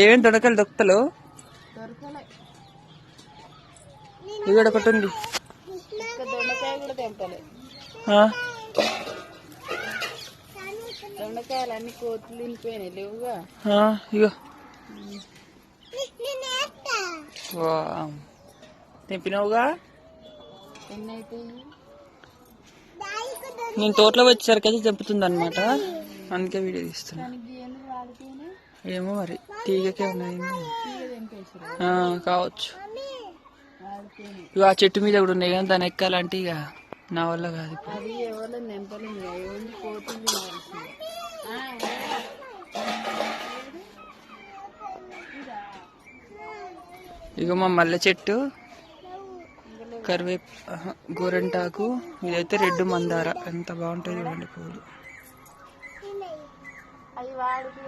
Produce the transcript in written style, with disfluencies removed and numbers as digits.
ఏం దొరకలు దొక్కలు ఇక్కడ ఒకటి ఉంది. దొండకాయ కూడా తెంపలే. దొండకాయలు అన్ని కోతులు తినిపోయినాయి లేవుగా. ఇగో తెంపినావుగా. ఎన్నైతే నేను తోటలో వచ్చేసరికి అయితే తెంపుతుంది అనమాట, అందుకే వీడియో తీస్తున్నా. ఏమో మరి తీగకే ఉన్నాయి కావచ్చు. ఇక ఆ చెట్టు మీద కూడా ఉన్నాయి కానీ దాన్ని ఎక్కాలంటే ఇక నా వల్ల కాదు. ఇక మా మల్లె చెట్టు, కరివేపు, గోరంటాకు, ఇదైతే రెడ్ మందార. ఎంత బాగుంటుంది చూడండి పూలు. అవి వాడుతూ